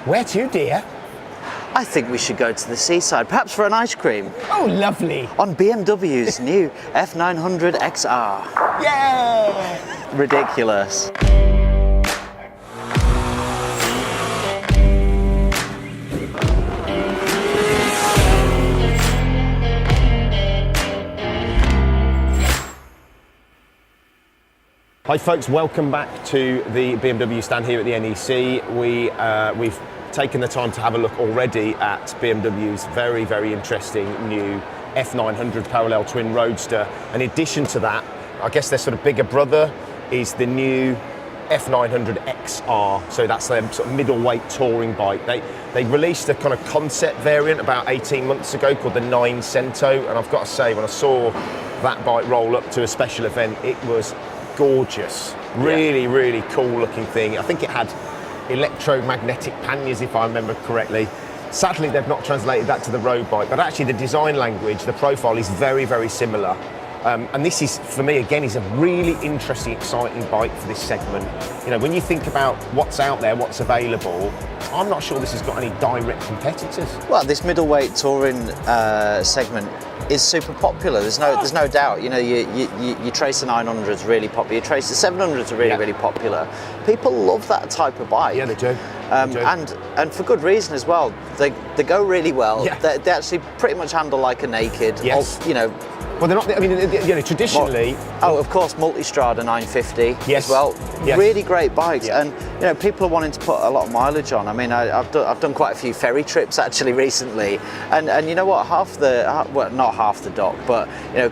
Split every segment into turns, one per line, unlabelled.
Where to, dear?
I think we should go to the seaside, perhaps for an ice cream.
Oh, lovely.
On BMW's new F900XR.
Yeah!
Ridiculous.
Hi folks, welcome back to the BMW stand here at the NEC. We've taken the time to have a look already at BMW's very, very interesting new F900 parallel twin roadster. In addition to that, I guess their sort of bigger brother is the new F900XR. So that's their sort of middleweight touring bike. They released a kind of concept variant about 18 months ago called the 9 Cento. And I've got to say, when I saw that bike roll up to a special event, it was gorgeous. Really, really cool looking thing. I think it had electromagnetic panniers, if I remember correctly. Sadly, they've not translated that to the road bike, but actually the design language, the profile is very, very similar. And this is, for me, again, is a really interesting, exciting bike for this segment. You know, when you think about what's out there, what's available, I'm not sure this has got any direct competitors.
Well, this middleweight touring segment is super popular. There's no doubt. You know, you trace the 900s really popular. You trace the 700s are really popular. People love that type of bike.
Yeah, they do.
And for good reason as well. They go really well.
Yeah.
They actually pretty much handle like a naked.
Yes.
You know.
Well, they're not. I mean, you know, traditionally.
Of course, Multistrada 950
yes.
as well.
Yes.
Really great bikes,
Yeah.
and you know, people are wanting to put a lot of mileage on. I mean, I've done quite a few ferry trips actually recently, and you know what? Well, not half the dock, but you know,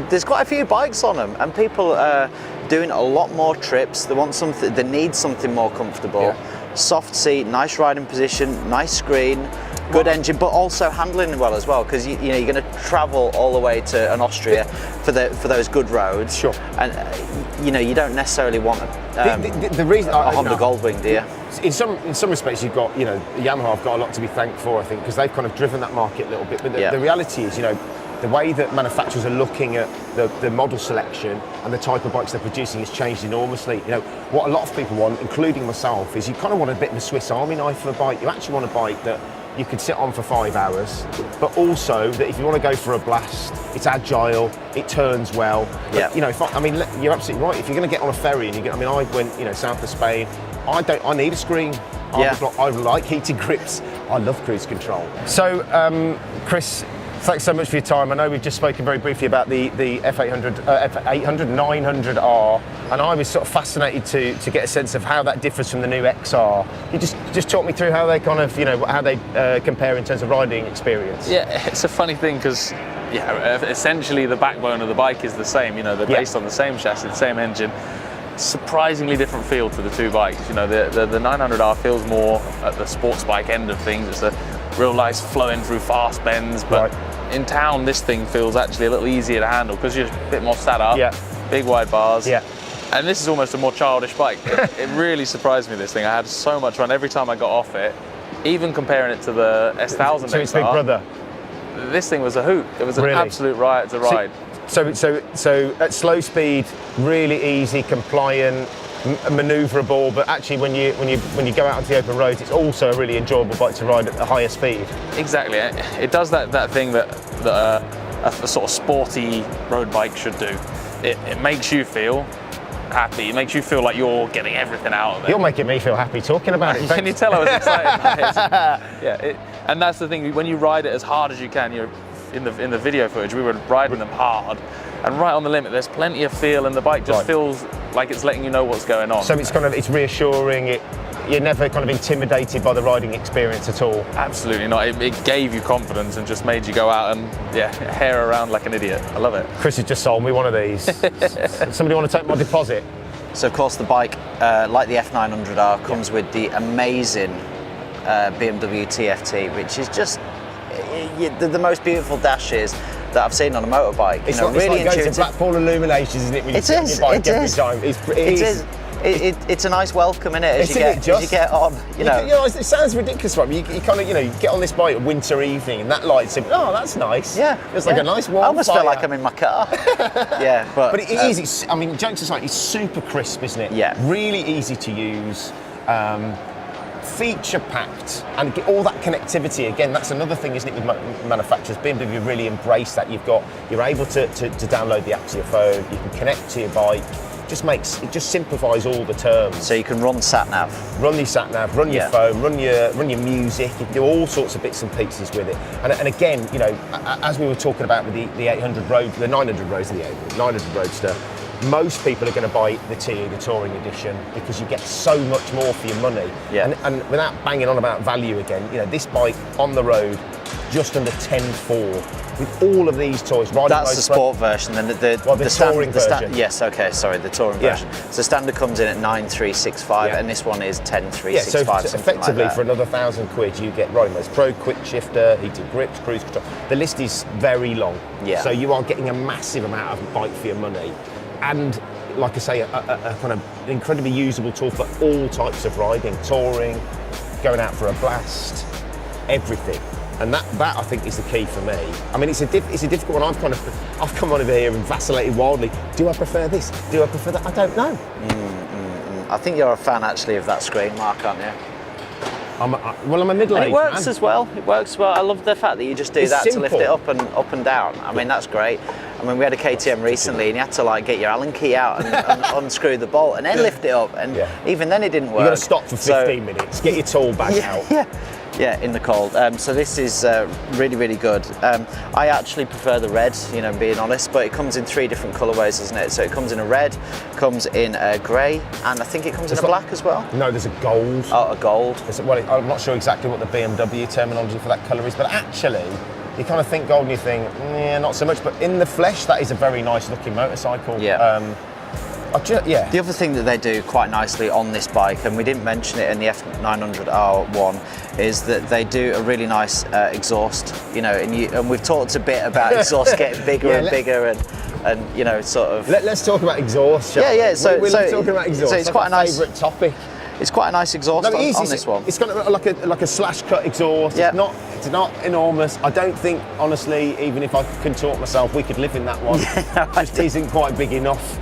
there's quite a few bikes on them, and people are doing a lot more trips. They want something. They need something more comfortable.
Yeah.
Soft seat, nice riding position, nice screen. Good engine, but also handling well as well, because you know you're going to travel all the way to Austria for those good roads.
Sure.
And you know you don't necessarily want
the reason
a Honda Goldwing, do you?
In some respects, you've got, you know, Yamaha have got a lot to be thanked for, I think, because they've kind of driven that market a little bit. But the reality is, you know, the way that manufacturers are looking at the model selection and the type of bikes they're producing has changed enormously. You know, what a lot of people want, including myself, is you kind of want a bit of a Swiss Army knife for a bike. You actually want a bike that you could sit on for 5 hours, but also that if you want to go for a blast, it's agile, it turns well.
Yeah.
You know, I mean, you're absolutely right. If you're going to get on a ferry and I went, you know, south of Spain, I need a screen. I like heated grips. I love cruise control. So, Chris, thanks so much for your time. I know we've just spoken very briefly about the F800, F800, 900R, and I was sort of fascinated to get a sense of how that differs from the new XR. You just talk me through how they kind of, you know, how they compare in terms of riding experience.
Yeah, it's a funny thing because, yeah, essentially the backbone of the bike is the same. You know, they're based on the same chassis, the same engine. Surprisingly different feel to the two bikes. You know, the 900R feels more at the sports bike end of things. It's a real nice flowing through fast bends, but in town this thing feels actually a little easier to handle because you're a bit more sat up, big wide bars. Yeah. And this is almost a more childish bike. It really surprised me, this thing. I had so much fun every time I got off it, even comparing it to the S1000 XR.
So it's big brother.
This thing was a hoot. It was an absolute riot to ride.
So at slow speed, really easy, compliant, manoeuvrable, but actually when you go out onto the open roads, it's also a really enjoyable bike to ride at a higher speed.
Exactly. It does that thing that a sort of sporty road bike should do. It makes you feel happy. It makes you feel like you're getting everything out of it.
You're making me feel happy talking about it.
Can you tell I was excited? And that's the thing. When you ride it as hard as you can, you're in the video footage. We were riding them hard, and right on the limit. There's plenty of feel, and the bike just feels like it's letting you know what's going on.
So it's reassuring. You're never kind of intimidated by the riding experience at all.
Absolutely not. It gave you confidence and just made you go out and hair around like an idiot. I love it.
Chris has just sold me one of these. Somebody want to take my deposit?
So of course the bike, like the F900R, comes with the amazing BMW TFT, which is just the most beautiful dashes that I've seen on a motorbike.
It's
really
like going
intuitive.
to Blackpool Illuminations, isn't it? When you
It is.
your bike every time. It is.
it's a nice welcome, isn't it? As you get on, you know.
It sounds ridiculous, right? You kind of, you get on this bike a winter evening, and that light's in. Oh, that's nice.
Yeah,
it's like a nice warm.
I almost
fire.
feel like I'm in my car. Yeah, but
it is. It's, I mean, jokes aside, it's super crisp, isn't it?
Yeah.
Really easy to use. Feature packed, and all that connectivity. Again, that's another thing, isn't it, with manufacturers? BMW really embrace that. You're able to download the app to your phone. You can connect to your bike. It just simplifies all the terms.
So you can run sat nav,
run your sat nav, run your phone, run your music. You can do all sorts of bits and pieces with it. And again, as we were talking about with the 800 Road, the 900 Roadster, the 900 Roadster. Most people are going to buy the TE, the Touring Edition, because you get so much more for your money.
Yeah.
And without banging on about value again, this bike on the road, just under 10.4, with all of these toys.
That's the sport version, then the
touring version.
Yes, okay, sorry, the touring version. So standard comes in at 9,365, and this one is 10,365.
Yeah, so effectively
like
for another £1,000 you get Riding Modes Pro, quick shifter, heated grips, cruise control. The list is very long.
Yeah.
So you are getting a massive amount of bike for your money. And like I say, a kind of incredibly usable tool for all types of riding, touring, going out for a blast, everything. And that I think is the key for me. I mean, it's a difficult one. I've come on over here and vacillated wildly. Do I prefer this? Do I prefer that? I don't know.
I think you're a fan actually of that screen, Mark, aren't you?
I'm a middle-aged man.
It works as well. It works well. I love the fact that you just do that to lift it up and down. I mean, that's great. I mean, we had a KTM recently, and you had to get your Allen key out and unscrew the bolt, and then lift it up. And even then, it didn't work.
You've got to stop for 15 minutes, get your tool back out.
Yeah, in the cold. So this is really, really good. I actually prefer the red, being honest, but it comes in 3 different colourways, isn't it? So it comes in a red, comes in a grey, and I think it comes in a black as well.
No, there's a gold.
Oh, a gold.
I'm not sure exactly what the BMW terminology for that colour is, but actually, you kind of think gold and you think, not so much. But in the flesh, that is a very nice looking motorcycle.
Yeah.
The
other thing that they do quite nicely on this bike, and we didn't mention it in the F900R one, is that they do a really nice exhaust. And we've talked a bit about exhaust getting bigger and bigger, and sort of.
Let's talk about exhaust.
Yeah.
So we're talking about exhaust.
So it's quite a nice
favourite topic.
It's quite a nice exhaust on this one.
It's got like a slash cut exhaust.
Yeah.
It's not enormous. I don't think, honestly, even if I could contort myself, we could live in that one. It isn't quite big enough.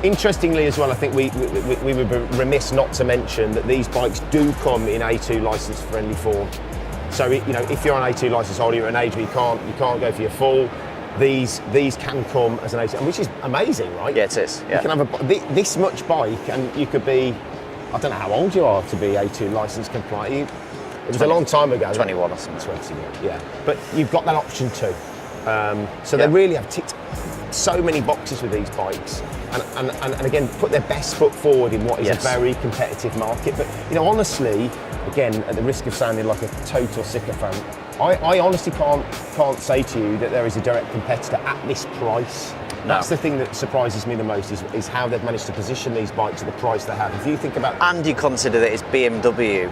Interestingly as well, I think we would be remiss not to mention that these bikes do come in A2 licence friendly form. So if you're an A2 licence holder, you're an age where you can't go for your full. These can come as an A2, which is amazing, right?
Yeah, it is. Yeah.
You can have this much bike, and you could be, I don't know how old you are to be A2 licence compliant. It was a long time ago.
21 or something.
21, yeah. But you've got that option too. So they really have ticked so many boxes with these bikes, and again put their best foot forward in what is a very competitive market. But honestly, again, at the risk of sounding like a total sycophant, I honestly can't say to you that there is a direct competitor at this price. No. That's the thing that surprises me the most is how they've managed to position these bikes at the price they have. If you think about,
and you consider that it's BMW,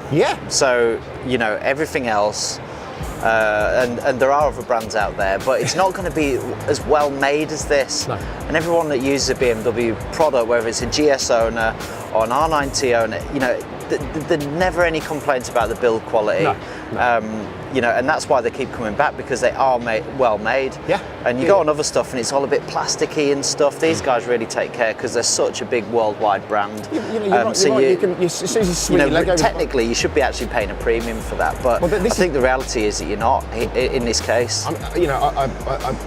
so everything else. And there are other brands out there, but it's not going to be as well made as this.
No.
And everyone that uses a BMW product, whether it's a GS owner or an R9T owner, there's never any complaints about the build quality.
No.
And that's why they keep coming back, because they are well made.
Yeah.
And you go on other stuff and it's all a bit plasticky and stuff. These guys really take care because they're such a big worldwide brand. Technically, you should be actually paying a premium for that. But I think the reality is that you're not in this case.
I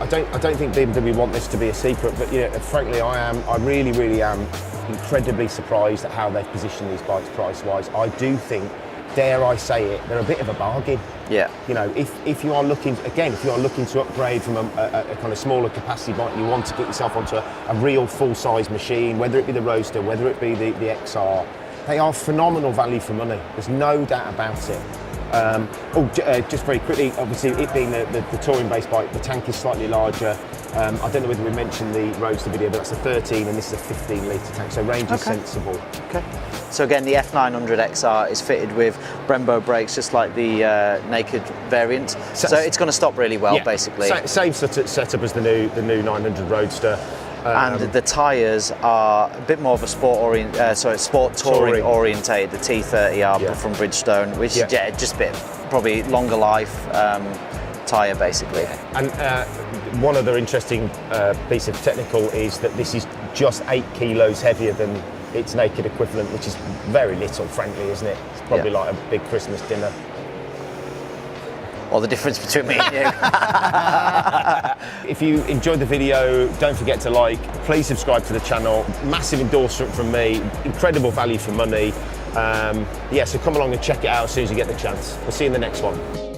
don't think BMW want this to be a secret, but frankly, I really, really am incredibly surprised at how they've positioned these bikes price-wise. I do think, dare I say it, they're a bit of a bargain.
Yeah.
If you are looking to upgrade from a kind of smaller capacity bike, you want to get yourself onto a real full-size machine, whether it be the Roadster, whether it be the XR, they are phenomenal value for money. There's no doubt about it. Just very quickly, obviously it being the touring-based bike, the tank is slightly larger. I don't know whether we mentioned the Roadster video, but that's a 13 and this is a 15 litre tank, so range is sensible.
Okay. So again, the F900XR is fitted with Brembo brakes, just like the naked variant. So it's going to stop really well, basically.
Same setup as the new 900 Roadster.
And the tyres are a bit more of a sport touring orientated, the T30R from Bridgestone, which is just a bit, probably longer life tyre basically.
And one other interesting piece of technical is that this is just 8 kilos heavier than its naked equivalent, which is very little, frankly, isn't it? It's probably like a big Christmas dinner.
Or the difference between me and you.
If you enjoyed the video, don't forget to like, please subscribe to the channel. Massive endorsement from me, incredible value for money. So come along and check it out as soon as you get the chance. We'll see you in the next one.